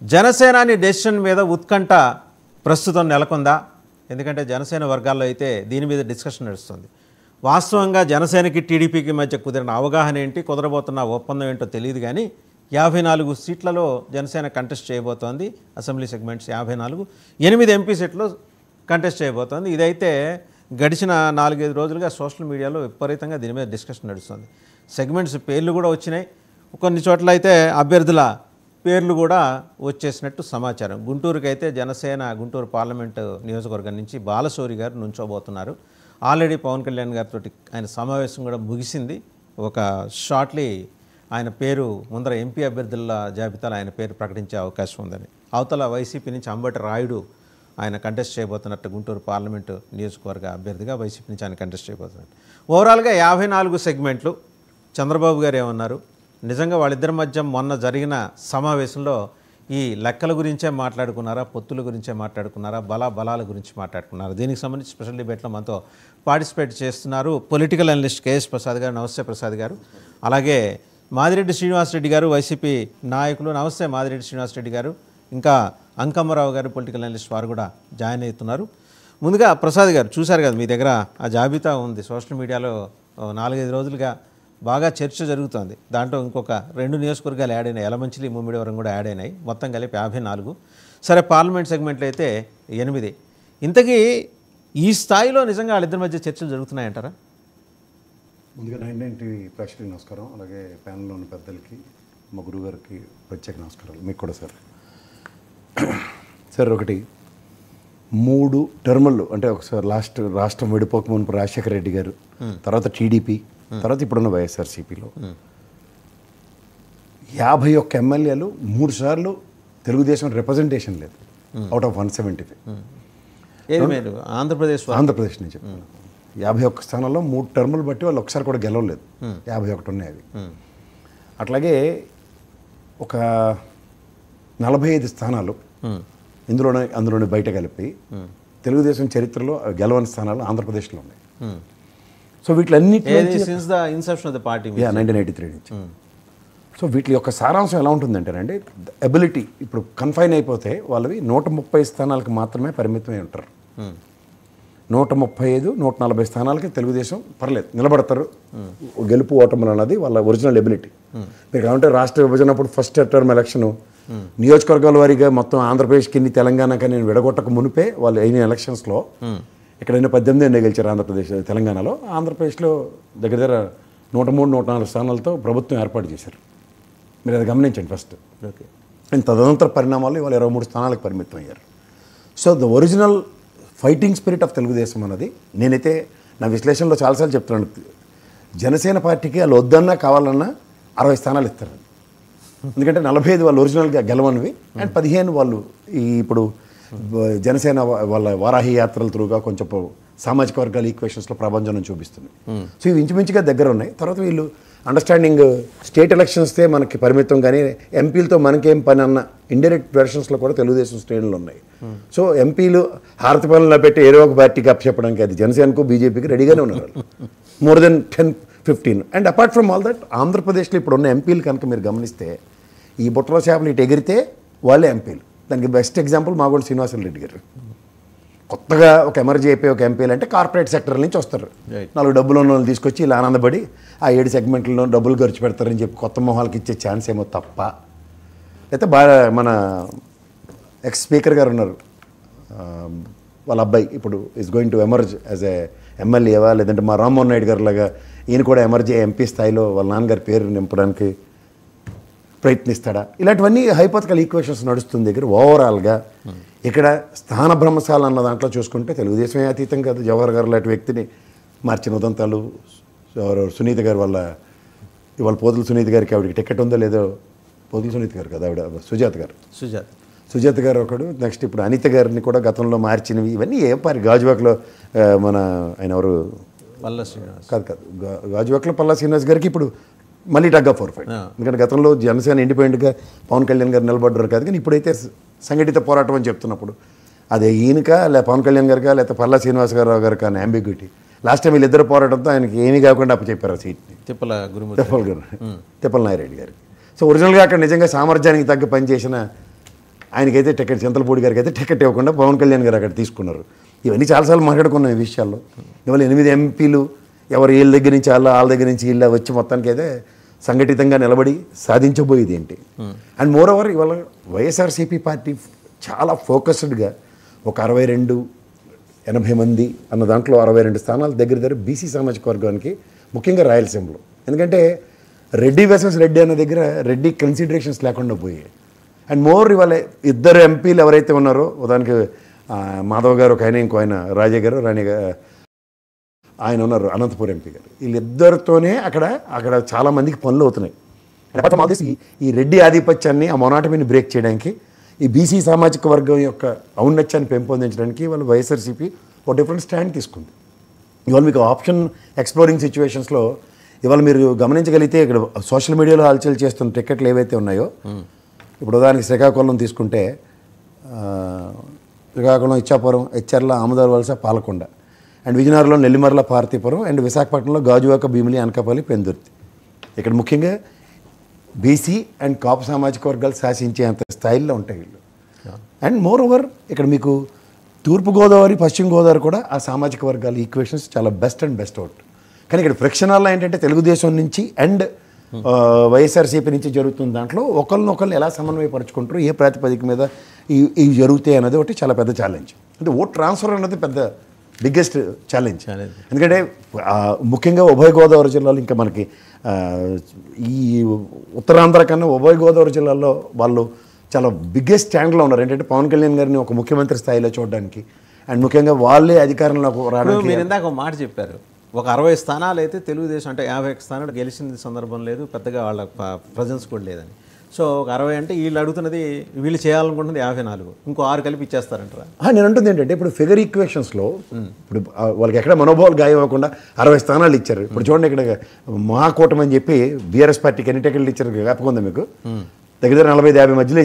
జనసేనాని డెసిషన్ మీద ఉత్కంఠ ప్రస్తుతం నెలకొందా? ఎందుకంటే జనసేన వర్గాల్లో అయితే దీని మీద డిస్కషన్ నడుస్తుంది. వాస్తవంగా జనసేనకి టీడీపీకి మధ్య కుదిరిన అవగాహన ఏంటి, కుదరబోతున్న ఒప్పందం ఏంటో తెలియదు. కానీ 54 సీట్లలో జనసేన కంటెస్ట్ చేయబోతోంది. అసెంబ్లీ సెగ్మెంట్స్ 54, 8 ఎంపీ సీట్లు కంటెస్ట్ చేయబోతోంది. ఇదైతే గడిచిన 4-5 రోజులుగా సోషల్ మీడియాలో విపరీతంగా దీని మీద డిస్కషన్ నడుస్తుంది. సెగ్మెంట్స్ పేర్లు కూడా వచ్చినాయి. కొన్ని చోట్ల అయితే అభ్యర్థుల పేర్లు కూడా వచ్చేసినట్టు సమాచారం. గుంటూరుకి అయితే జనసేన గుంటూరు పార్లమెంటు నియోజకవర్గం నుంచి బాలశౌరి గారు నుంచోబోతున్నారు. ఆల్రెడీ పవన్ కళ్యాణ్ గారితో ఆయన సమావేశం కూడా ముగిసింది. ఒక షార్ట్లీ ఆయన పేరు ముందర ఎంపీ అభ్యర్థుల జాబితాలో ఆయన పేరు ప్రకటించే అవకాశం ఉందని. అవతల వైసీపీ నుంచి అంబటి రాయుడు ఆయన కంటెస్ట్ చేయబోతున్నట్టు గుంటూరు పార్లమెంటు నియోజకవర్గ అభ్యర్థిగా వైసీపీ నుంచి ఆయన కంటెస్ట్ చేయబోతున్నట్టు. ఓవరాల్గా 54 సెగ్మెంట్లు. చంద్రబాబు గారు ఏమన్నారు? నిజంగా వాళ్ళిద్దరి మధ్య మొన్న జరిగిన సమావేశంలో ఈ లెక్కల గురించే మాట్లాడుకున్నారా, పొత్తుల గురించే మాట్లాడుకున్నారా, బలాల గురించి మాట్లాడుకున్నారా? దీనికి సంబంధించి స్పెషల్ డిబేట్లో మనతో పార్టిసిపేట్ చేస్తున్నారు పొలిటికల్ అనలిస్ట్ కేఎస్ ప్రసాద్ గారు. నమస్తే ప్రసాద్ గారు. అలాగే మాదిరెడ్డి శ్రీనివాసరెడ్డి గారు, వైసీపీ నాయకులు. నమస్తే మాదిరెడ్డి శ్రీనివాసరెడ్డి గారు. ఇంకా అంకమ్మరావు గారు, పొలిటికల్ అనలిస్ట్, వారు కూడా జాయిన్ అవుతున్నారు. ముందుగా ప్రసాద్ గారు, చూశారు కదా మీ దగ్గర ఆ జాబితా ఉంది. సోషల్ మీడియాలో 4-5 రోజులుగా బాగా చర్చ జరుగుతుంది. దాంట్లో ఇంకొక 2 నియోజకవర్గాలు యాడ్ అయినాయి. యలమంచిలి, ముమ్మిడివరం కూడా యాడ్ అయినాయి. మొత్తం కలిపి 54. సరే, పార్లమెంట్ సెగ్మెంట్లు అయితే 8. ఇంతకీ ఈ స్థాయిలో నిజంగా వాళ్ళిద్దరి మధ్య చర్చలు జరుగుతున్నాయంటారా? ముందుగా 99 టీవీ ప్రేక్షకులకు నమస్కారం. అలాగే ప్యానల్లో ఉన్న పెద్దలకి, మా గురువు గారికి ప్రత్యేక నమస్కారాలు. మీకు కూడా సార్. సార్, ఒకటి 3 టర్ములు అంటే ఒకసారి రాష్ట్రం విడిపోక మునుపు రాజశేఖర రెడ్డి గారు, తర్వాత టీడీపీ, తర్వాత ఇప్పుడున్న వైఎస్ఆర్సీపీలో 51 ఎమ్మెల్యేలు 3 సార్లు తెలుగుదేశం రిప్రజెంటేషన్ లేదు అవుట్ ఆఫ్ 175. ఆంధ్రప్రదేశ్ నుంచి చెప్పాను. 51 స్థానాల్లో 3 టర్ములు బట్టి వాళ్ళు ఒకసారి కూడా గెలవలేదు. 51 ఉన్నాయి అవి. అట్లాగే ఒక 45 స్థానాలు అందులోనే బయట కలిపి తెలుగుదేశం చరిత్రలో గెలవని స్థానాలు ఆంధ్రప్రదేశ్లో ఉన్నాయి. సో వీటిలన్నిటి 1983 నుంచి. సో వీటి యొక్క సారాంశం ఎలా ఉంటుందంటేనండి, ఎబిలిటీ ఇప్పుడు కన్ఫైన్ అయిపోతే వాళ్ళవి 130 స్థానాలకు మాత్రమే పరిమితమై ఉంటారు. 135, 140 స్థానాలకి తెలుగుదేశం పర్లేదు నిలబడతారు. గెలుపు ఓటములు అన్నది వాళ్ళ ఒరిజినల్ ఎబిలిటీ. మీరు కావాలంటే రాష్ట్ర విభజన అప్పుడు ఫస్ట్ టర్మ్ ఎలక్షన్ నియోజకవర్గాల వారీగా మొత్తం ఆంధ్రప్రదేశ్కి తెలంగాణకి నేను విడగొట్టక మునిపే వాళ్ళు అయిన ఎలక్షన్స్లో ఎక్కడైనా 18 గెలిచారు ఆంధ్రప్రదేశ్. తెలంగాణలో, ఆంధ్రప్రదేశ్లో దగ్గర 103-104 స్థానాలతో ప్రభుత్వం ఏర్పాటు చేశారు. మీరు అది గమనించండి ఫస్ట్. ఓకే. అండ్ తదనంతర పరిణామాలు ఇవాళ 23 స్థానాలకు పరిమితం అయ్యారు. So the original fighting spirit of Telugu Desam అన్నది నేనైతే నా విశ్లేషణలో చాలాసార్లు చెప్తున్నాను. జనసేన పార్టీకి వాళ్ళు వద్దన్నా కావాలన్నా 60 స్థానాలు ఇస్తారు. ఎందుకంటే 45 వాళ్ళు ఒరిజినల్గా గెలవనివి, అండ్ 15 వాళ్ళు ఇప్పుడు జనసేన వాళ్ళ వారాహి యాత్రల త్రూగా కొంచెం సామాజిక వర్గాల ఈక్వేషన్స్లో ప్రభంజనం చూపిస్తుంది. సో ఇవి ఇంచుమించుగా దగ్గర ఉన్నాయి. తర్వాత వీళ్ళు అండర్స్టాండింగ్ స్టేట్ ఎలక్షన్స్తే మనకి పరిమితం, కానీ ఎంపీలతో మనకేం పని అన్న ఇండైరెక్ట్ వెర్షన్స్లో కూడా తెలుగుదేశం శ్రేణులు ఉన్నాయి. సో ఎంపీలు హారతి పనుల్లో పెట్టి ఏదో ఒక పార్టీకి అప్పచెప్పడానికి అది జనసేనకు బీజేపీకి రెడీగానే ఉన్నారు. More than 10-15. And apart from all that, ఆంధ్రప్రదేశ్లో ఇప్పుడు ఉన్న ఎంపీలు కనుక మీరు గమనిస్తే ఈ బుట్టలో చేపలు ఇటు ఎగిరితే వాళ్ళే ఎంపీలు. దానికి బెస్ట్ ఎగ్జాంపుల్ మాగోడు శ్రీనివాసరెడ్డి గారు. కొత్తగా ఒక ఎమర్జీ అయిపోయి ఒక ఎంపీలు అంటే కార్పొరేట్ సెక్టర్ నుంచి వస్తారు. 4 డబ్బులు ఉన్న వాళ్ళు తీసుకొచ్చి ఇలా ఆనందపడి ఆ 7 సెగ్మెంట్లలో డబ్బులు ఖర్చు పెడతారని చెప్పి కొత్త మొహాలకి ఇచ్చే ఛాన్స్ ఏమో తప్ప. అయితే బాగా మన ఎక్స్ స్పీకర్ గారు ఉన్నారు, వాళ్ళ అబ్బాయి ఇప్పుడు is going to emerge as a ఎమ్మెల్యేవా, లేదంటే మా రామ్మోహన్ నాయుడు గారు లాగా ఈయన కూడా ఎమర్జీ ఎంపీ స్థాయిలో వాళ్ళ నాన్నగారి పేరు నింపడానికి ప్రయత్నిస్తాడా? ఇలాంటివన్నీ హైపోథెటికల్ ఈక్వేషన్స్ నడుస్తుంది దగ్గర. ఓవరాల్గా ఇక్కడ స్థాన భ్రంశాలు అన్న దాంట్లో చూసుకుంటే తెలుగుదేశమే అతీతం కాదు. జవహర్ గారు లాంటి వ్యక్తిని మార్చిన ఉదంతాలు, సునీత గారు ఇవాళ పోతుల సునీత గారికి ఆవిడకి టికెట్ ఉందో లేదో, పోతుల సునీత గారు కదా ఆవిడ, సుజాత గారు ఒకడు. నెక్స్ట్ ఇప్పుడు అనిత గారిని కూడా గతంలో మార్చినవి. ఇవన్నీ ఏం గాజువాకలో మన ఆయన ఎవరు కాదు గాజువాకలో పల్లా శ్రీనివాస్ గారికి ఇప్పుడు మళ్ళీ టగ్ ఆఫ్ ఫైట్. ఎందుకంటే గతంలో జనసేన ఇండిపెండెంట్గా పవన్ కళ్యాణ్ గారు నిలబడ్డారు కాదు, కానీ ఇప్పుడైతే సంఘటిత పోరాటం అని చెప్తున్నప్పుడు అదే ఈయనకా లే పవన్ కళ్యాణ్ గారికా లేకపోతే పల్లా శ్రీనివాసరావు గారు కానీ అంబిగ్యూటీ. లాస్ట్ టైం వీళ్ళిద్దరు పోరాటంతో ఆయనకి ఏమీ కాకుండా అప్పచెప్పారు ఆ సీట్ని తిప్పల నాయిరెడ్డి గారికి. సో ఒరిజినల్గా అక్కడ నిజంగా సామర్థ్యానికి తగ్గ పనిచేసిన ఆయనకైతే టికెట్, చింతలపూడి గారికి అయితే టికెట్ ఇవ్వకుండా పవన్ కళ్యాణ్ గారు అక్కడ తీసుకున్నారు. ఇవన్నీ చాలాసార్లు మాట్లాడుకున్నాం ఈ విషయాల్లో. ఇవాళ 8 ఎంపీలు ఎవరు వీళ్ళ దగ్గర నుంచి వాళ్ళ దగ్గర నుంచి వీళ్ళ వచ్చి మొత్తానికి అయితే సంఘటితంగా నిలబడి సాధించబోయేది ఏంటి. అండ్ మోర్ ఓవర్ ఇవాళ వైఎస్ఆర్సీపీ పార్టీ చాలా ఫోకస్డ్గా ఒక 62-80 మంది అన్న దాంట్లో 62 స్థానాలు దగ్గర బీసీ సామాజిక వర్గానికి, ముఖ్యంగా రాయలసీమలో. ఎందుకంటే రెడ్డి వర్సెస్ రెడ్డి అన్న దగ్గర రెడ్డి కన్సిడరేషన్స్ లేకుండా పోయాయి. అండ్ మోర్ ఇవాళ 2 ఎంపీలు ఎవరైతే ఉన్నారో, ఉదాహరణకి మాధవ్ గారు ఒక ఆయన, ఇంకో ఆయన రాజా గారు, రాణి ఆయన ఉన్నారు, అనంతపురం ఎంపీ గారు. వీళ్ళిద్దరితోనే అక్కడ చాలా మందికి పనులు అవుతున్నాయి. ఈ రెడ్డి ఆధిపత్యాన్ని, ఆ మొనాటమీని బ్రేక్ చేయడానికి, ఈ బీసీ సామాజిక వర్గం యొక్క ఔన్నత్యాన్ని పెంపొందించడానికి ఇవాళ వైఎస్ఆర్సీపీ ఒక డిఫరెంట్ స్టాండ్ తీసుకుంది. ఇవాళ మీకు ఆప్షన్ ఎక్స్ప్లోరింగ్ సిచ్యువేషన్స్లో ఇవాళ మీరు గమనించగలిగితే ఇక్కడ సోషల్ మీడియాలో హల్చల్ చేస్తున్న టికెట్లు ఏవైతే ఉన్నాయో, ఇప్పుడు ఉదాహరణకి శ్రీకాకుళం తీసుకుంటే శ్రీకాకుళం, ఇచ్చాపురం, హెచ్చర్ల, ఆముదాల వలస, పాలకొండ, అండ్ విజయనగరంలో నెల్లిమర్ల, పార్తీపురం, అండ్ విశాఖపట్నంలో గాజువాక, భీమిలి, అనకాపల్లి, పెందుర్తి. ఇక్కడ ముఖ్యంగా బీసీ అండ్ కాపు సామాజిక వర్గాలు శాసించేంత స్థాయిలో ఉంటాయి వీళ్ళు. అండ్ మోర్ ఓవర్ ఇక్కడ మీకు తూర్పుగోదావరి, పశ్చిమ గోదావరి కూడా ఆ సామాజిక వర్గాల ఈక్వేషన్స్ చాలా బెస్ట్ అవుట్. కానీ ఇక్కడ ఫ్రిక్షనాల్లో ఏంటంటే తెలుగుదేశం నుంచి అండ్ వైఎస్ఆర్సీపీ నుంచి జరుగుతున్న దాంట్లో ఒకరినొకరిని ఎలా సమన్వయపరుచుకుంటారు, ఏ ప్రాతిపదిక మీద ఇవి జరుగుతాయి అన్నది ఒకటి చాలా పెద్ద ఛాలెంజ్. అంటే ఓట్ ట్రాన్స్ఫర్ అన్నది పెద్ద బిగ్గెస్ట్ ఛాలెంజ్. ఎందుకంటే ముఖ్యంగా ఉభయ గోదావరి జిల్లాలో, ఇంకా మనకి ఈ ఉత్తరాంధ్ర కన్నా ఉభయ గోదావరి జిల్లాలో వాళ్ళు చాలా బిగ్గెస్ట్ స్టాండ్లో ఉన్నారు. ఏంటంటే పవన్ కళ్యాణ్ గారిని ఒక ముఖ్యమంత్రి స్థాయిలో చూడడానికి, అండ్ ముఖ్యంగా వాళ్ళే అధికారంలోకి రావడానికి. మీరు ఇందాక ఒక మాట చెప్పారు, ఒక 60 స్థానాలు అయితే తెలుగుదేశం అంటే 50 స్థానాలు గెలిచిన సందర్భం లేదు, పెద్దగా వాళ్ళ ప్రజెన్స్ కూడా లేదని. సో ఒక 60 అంటే వీళ్ళు అడుగుతున్నది, వీళ్ళు చేయాలనుకుంటున్నది 54, ఇంకో 6 కలిపి ఇచ్చేస్తారంటారా? నేను అంటుంది ఏంటంటే ఇప్పుడు ఫిగర్ ఈక్వేషన్స్లో ఇప్పుడు వాళ్ళకి ఎక్కడ మనోభావాలు గాయం అవ్వకుండా 60 స్థానాలు ఇచ్చారు. ఇప్పుడు చూడండి, ఇక్కడ మహాకూటమి అని చెప్పి బీఆర్ఎస్ పార్టీకి ఎన్ని టికెట్లు ఇచ్చారు జ్ఞాపకం ఉందా మీకు? దగ్గర 40-50 మధ్యలో